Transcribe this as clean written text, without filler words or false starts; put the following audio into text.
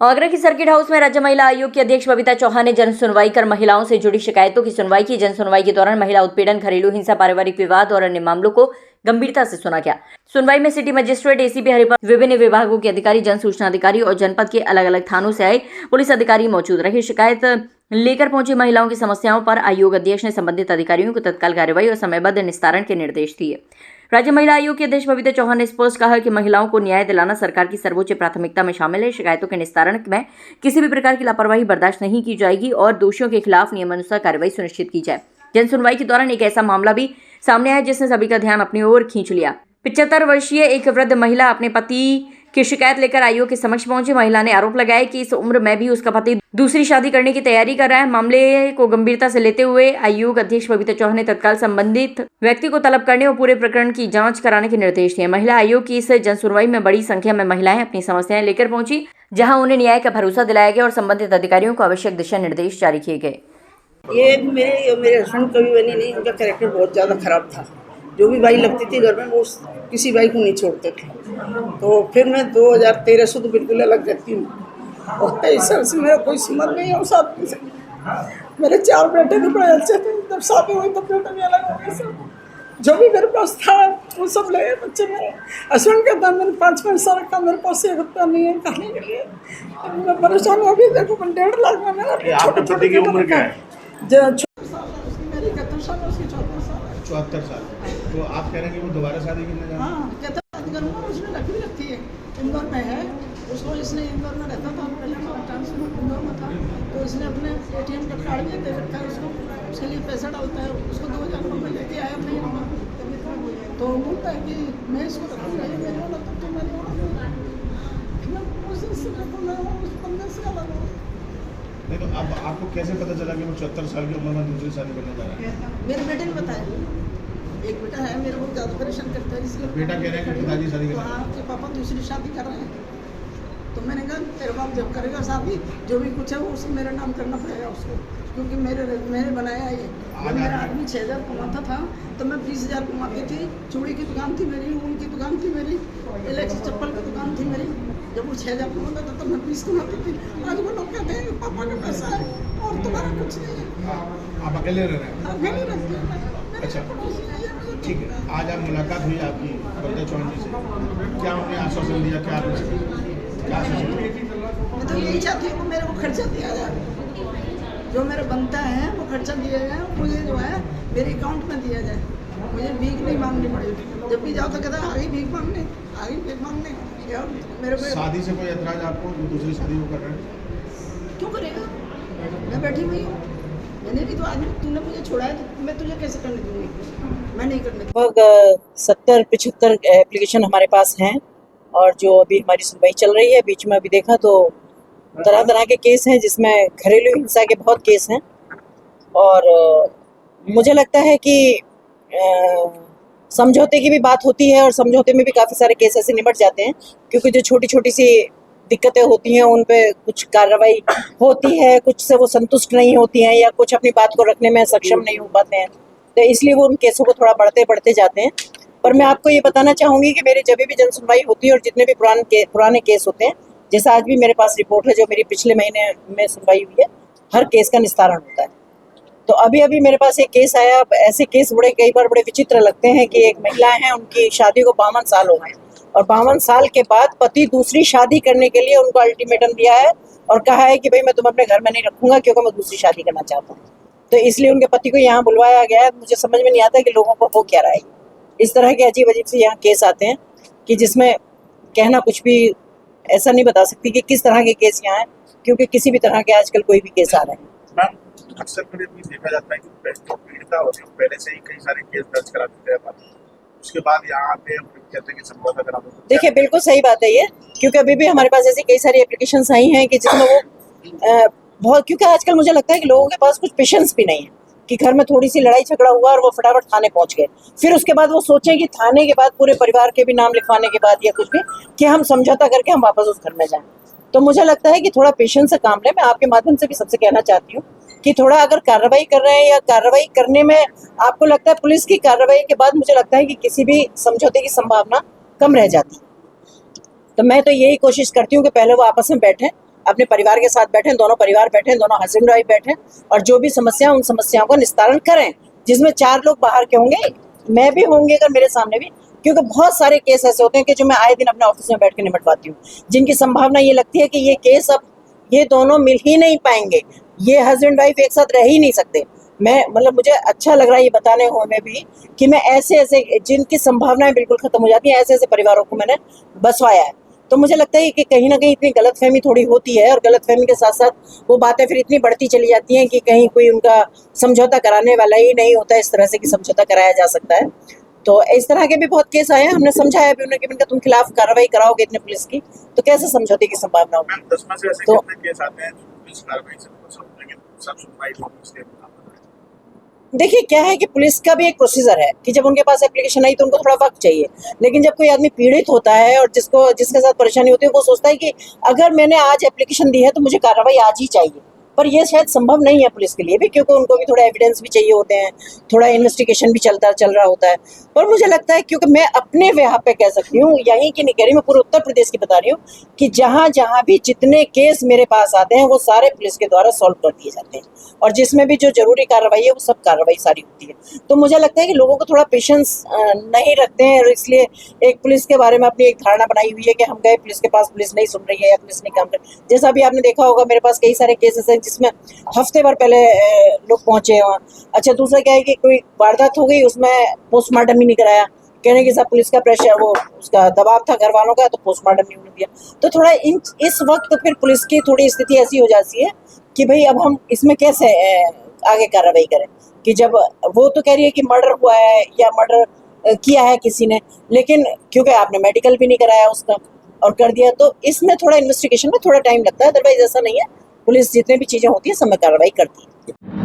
आगरा की circuit house में राज्य महिला आयोग की अध्यक्ष बबीता चौहान ने जन सुनवाई कर महिलाओं से जुड़ी शिकायतों की सुनवाई की। जन सुनवाई के दौरान महिला उत्पीड़न, घरेलू हिंसा, पारिवारिक विवाद और अन्य मामलों को गंभीरता से सुना गया। सुनवाई में सिटी मजिस्ट्रेट, एसीपी हरिपाल, विभिन्न विभागों के अधिकारी, जन सूचना अधिकारी और जनपद के अलग अलग थानों से आए पुलिस अधिकारी मौजूद रहे। शिकायत लेकर पहुंची महिलाओं की समस्याओं पर आयोग अध्यक्ष ने संबंधित अधिकारियों को तत्काल कार्रवाई और समयबद्ध निस्तारण के निर्देश दिए। राज्य महिला आयोग के अध्यक्ष बबीता चौहान ने स्पष्ट कहा कि महिलाओं को न्याय दिलाना सरकार की सर्वोच्च प्राथमिकता में शामिल है। शिकायतों के निस्तारण में किसी भी प्रकार की लापरवाही बर्दाश्त नहीं की जाएगी और दोषियों के खिलाफ नियमानुसार कार्रवाई सुनिश्चित की जाए। जन सुनवाई के दौरान एक ऐसा मामला भी सामने आया जिसने सभी का ध्यान अपनी ओर खींच लिया। 75 वर्षीय एक वृद्ध महिला अपने पति की शिकायत लेकर आयोग के समक्ष पहुंची। महिला ने आरोप लगाया कि इस उम्र में भी उसका पति दूसरी शादी करने की तैयारी कर रहा है। मामले को गंभीरता से लेते हुए आयोग अध्यक्ष बबीता चौहान ने तत्काल संबंधित व्यक्ति को तलब करने और पूरे प्रकरण की जांच कराने के निर्देश दिए। महिला आयोग की इस जनसुनवाई में बड़ी संख्या में महिलाएं अपनी समस्याएं लेकर पहुंची, जहां उन्हें न्याय का भरोसा दिलाया गया और संबंधित अधिकारियों को आवश्यक दिशा निर्देश जारी किए गए। ये मेरे हस्बैंड कभी बनी नहीं, उनका कैरेक्टर बहुत ज़्यादा खराब था। जो भी भाई लगती थी घर में वो किसी भाई को नहीं छोड़ते थे। तो फिर मैं 2013 से तो बिल्कुल अलग रहती हूँ और 23 साल से मेरा कोई संबंध नहीं है उस आदमी से। मेरे 4 बेटे भी बड़े अच्छे थे, जब शादी हुई तब बेटे भी अलग हो गए सब। जो भी मेरे पास था वो सब लगे बच्चे मेरे। हस्बैंड का था मैंने 5 पैसा रखा, मेरे पास 1 रुपया नहीं है खाने के लिए। मैं परेशान हो गई। देखो 1.5 लाख में मेरा आपके पति की उम्र क्या है? 74 साल। तो आप कह रहे हैं कि वो दोबारा शादी करने जा रहे हैं? हाँ, कहता शादी करूँगा। उसने रखी भी रखी है, इंदौर में है। उसको इसने इंदौर में रहता था पहले, ट्रांसफर इंदौर में था, तो इसने अपने ATM का कार्ड भी दे रखा है उसको। उसके लिए पैसा डालता है, उसको 2000 रुपये लेके आया अपने यहाँ। तो बोलता है कि मैं इसको रखूँगा, ये मेरे वाला तब तो मेरे वाला। मैं उस बंदे से अलग हूँ। नहीं तो अब आपको कैसे पता चला कि वो 74 साल की उम्र में दूसरी शादी करने जा रहा है? मेरे बेटे ने बताया। एक बेटा है मेरे को ज़्यादा परेशान करता है, इसलिए बेटा कह रहे हैं कि पिताजी शादी कर रहे हैं। हाँ, कि पापा दूसरी शादी कर रहे हैं। तो मैंने कहा तेरे बाप जब करेगा शादी, जो भी कुछ है वो उसको मेरा नाम करना पड़ेगा उसको, क्योंकि मैंने बनाया ये। जब मेरा आदमी 6000 कमाता था तो मैं 20,000 कमाती थी। चूड़ी की दुकान थी मेरी, ऊन की दुकान थी मेरी, इलेक्ट्रिक चप्पल की दुकान थी मेरी। जब वो 6000 कमाता था तो मैं 20 कमाती थी। आज वो लोग कहते हैं कि पापा का पैसा है और तुम्हारा कुछ नहीं है। आप अकेले रह रहे हैं? अकेले रहती हूँ मैं। अच्छा, ठीक है। आज आप मुलाकात हुई आपकी बबीता चौहान जी से, क्या उन्होंने आश्वासन दिया? क्या आश्वासन दिया? मैं तो यही चाहती हूँ कि मेरे को खर्चा दिया जाए, जो मेरा बनता है वो खर्चा दिया जाए। मुझे जो है मेरे अकाउंट में दिया जाए, मुझे भीख नहीं मांगनी पड़ेगी। जब भी जाओ तो कहता है आगे भीख मांगने, आगे भीख मांगने। यार मेरे को शादी से कोई ऐतराज आपको? दूसरी शादी वो कर रहे हैं? क्यों करेगा? मैं बैठी हुई हूँ, मैंने भी तो आदमी तूने मुझे छोड़ा है तो मैं तुझे कैसे करने दूँगी? मैं नहीं करने दूँगी। लगभग 70-75 एप्लीकेशन हमारे पास हैं और जो अभी हमारी सुनवाई चल रही है। बीच में अभी देखा तो तरह तरह के केस हैं, जिसमें घरेलू हिंसा के बहुत केस हैं। और मुझे लगता है कि समझौते की भी बात होती है और समझौते में भी काफ़ी सारे केस ऐसे निपट जाते हैं, क्योंकि जो छोटी छोटी सी दिक्कतें होती हैं उन पे कुछ कार्रवाई होती है, कुछ से वो संतुष्ट नहीं होती हैं या कुछ अपनी बात को रखने में सक्षम नहीं हो पाते हैं, तो इसलिए वो उन केसों को थोड़ा बढ़ते जाते हैं। पर मैं आपको ये बताना चाहूँगी कि मेरे जब भी जन सुनवाई होती है और जितने भी पुराने केस होते हैं, जैसा आज भी मेरे पास रिपोर्ट है जो मेरी पिछले महीने में सुनवाई हुई है, हर केस का निस्तारण होता है। तो अभी मेरे पास एक केस आया। ऐसे केस कई बार बड़े विचित्र लगते हैं कि एक महिला है, उनकी शादी को 52 साल हो गए और 52 साल के बाद पति दूसरी शादी करने के लिए उनको अल्टीमेटम दिया है और कहा है कि भाई मैं तुम अपने घर में नहीं रखूंगा क्योंकि मैं दूसरी शादी करना चाहता हूँ। तो इसलिए उनके पति को यहाँ बुलवाया गया है। मुझे समझ में नहीं आता कि लोगों को हो क्या रहा है। इस तरह के अजीब से यहाँ केस आते हैं कि जिसमें कहना कुछ भी ऐसा नहीं बता सकती कि किस तरह के केस यहाँ हैं, क्योंकि किसी भी तरह के आजकल कोई भी केस आ रहे हैं। मैम, अक्सर देखा जाता है कि जो पीड़िता होती है पहले से ही कई सारे केस दर्ज करा देते हैं, उसके बाद यहाँ आते हैं कहते हैं कि समझौता करा दो। देखिए, बिल्कुल सही बात है ये, क्योंकि अभी भी हमारे पास ऐसी कई सारी एप्लीकेशंस आई हैं कि जिसमें वो बहुत, क्योंकि आजकल मुझे लगता है कि लोगों के पास कुछ पेशेंस भी नहीं है कि घर में थोड़ी सी लड़ाई झगड़ा हुआ और वो फटाफट थाने पहुंच गए, फिर उसके बाद वो सोचें कि थाने के बाद पूरे परिवार के भी नाम लिखवाने के बाद या कुछ भी कि हम समझौता करके हम वापस उस घर में जाएं। तो मुझे लगता है कि थोड़ा पेशेंस से काम लें। मैं आपके माध्यम से भी सबसे कहना चाहती हूँ कि थोड़ा अगर कार्रवाई कर रहे हैं या कार्रवाई करने में आपको लगता है पुलिस की कार्रवाई के बाद मुझे लगता है कि किसी भी समझौते की संभावना कम रह जाती है। तो मैं तो यही कोशिश करती हूँ कि पहले वो आपस में बैठें अपने परिवार के साथ बैठें, दोनों परिवार बैठें, दोनों हस्बैंड वाइफ बैठें और जो भी समस्या, उन समस्याओं का निस्तारण करें, जिसमें 4 लोग बाहर के होंगे, मैं भी होंगे अगर मेरे सामने भी, क्योंकि बहुत सारे केस ऐसे होते हैं कि जो मैं आए दिन अपने ऑफिस में बैठ के निपटवाती हूँ, जिनकी संभावना ये लगती है कि ये केस अब ये दोनों मिल ही नहीं पाएंगे, ये हस्बैंड वाइफ एक साथ रह ही नहीं सकते। मैं मतलब मुझे अच्छा लग रहा है ये बताने में भी कि मैं ऐसे जिनकी संभावनाएं बिल्कुल खत्म हो जाती हैं, ऐसे परिवारों को मैंने बसवाया है। तो मुझे लगता है कि कहीं ना कहीं इतनी गलतफहमी थोड़ी होती है और गलतफहमी के साथ साथ वो बातें फिर इतनी बढ़ती चली जाती हैं कि कहीं कोई उनका समझौता कराने वाला ही नहीं होता इस तरह से कि समझौता कराया जा सकता है। तो इस तरह के भी बहुत केस आए हैं, हमने समझाया भी उन्हें कि उनका तुम खिलाफ कार्रवाई कराओगे इतने पुलिस की तो कैसे समझौते की संभावना होगी। मैम 10 में से ऐसे तो कितने केस आते हैं जो पुलिस कार्रवाई से लेकिन सब सुनवाई लोग इसके देखिए क्या है कि पुलिस का भी एक प्रोसीजर है कि जब उनके पास एप्लीकेशन आई तो उनको थोड़ा वक्त चाहिए, लेकिन जब कोई आदमी पीड़ित होता है और जिसके साथ परेशानी होती है वो सोचता है कि अगर मैंने आज एप्लीकेशन दी है तो मुझे कार्रवाई आज ही चाहिए, पर यह शायद संभव नहीं है पुलिस के लिए भी, क्योंकि उनको भी थोड़ा एविडेंस भी चाहिए होते हैं, थोड़ा इन्वेस्टिगेशन भी चल रहा होता है। पर मुझे लगता है, क्योंकि मैं अपने यहाँ पे कह सकती हूँ, यहीं की नहीं कह रही, मैं पूरे उत्तर प्रदेश की बता रही हूँ कि जहाँ जहाँ भी जितने केस मेरे पास आते हैं वो सारे पुलिस के द्वारा सॉल्व कर दिए जाते हैं और जिसमें भी जो जरूरी कार्रवाई है वो सब कार्रवाई सारी होती है। तो मुझे लगता है कि लोगों को थोड़ा पेशेंस नहीं रखते हैं और इसलिए एक पुलिस के बारे में अपनी एक धारणा बनाई हुई है कि हम गए पुलिस के पास, पुलिस नहीं सुन रही है या पुलिस नहीं काम कर रही। जैसा अभी आपने देखा होगा मेरे पास कई सारे केसेस हैं जिसमें हफ्ते भर पहले लोग पहुंचे हैं। अच्छा, दूसरा क्या है कि कोई वारदात हो गई, उसमें पोस्टमार्टम ही नहीं कराया, कहने के साथ पुलिस का प्रेशर, वो उसका दबाव था घर वालों का, तो पोस्टमार्टम नहीं होने दिया। तो थोड़ा इस वक्त फिर पुलिस की थोड़ी स्थिति ऐसी हो जाती है कि भाई अब हम इसमें कैसे आगे कार्रवाई करें, कि जब वो तो कह रही है कि मर्डर हुआ है या मर्डर किया है किसी ने, लेकिन क्योंकि आपने मेडिकल भी नहीं कराया उसका और कर दिया, तो इसमें थोड़ा इन्वेस्टिगेशन में थोड़ा टाइम लगता है। अदरवाइज ऐसा नहीं है, पुलिस जितने भी चीज़ें होती है सब में कार्रवाई करती है।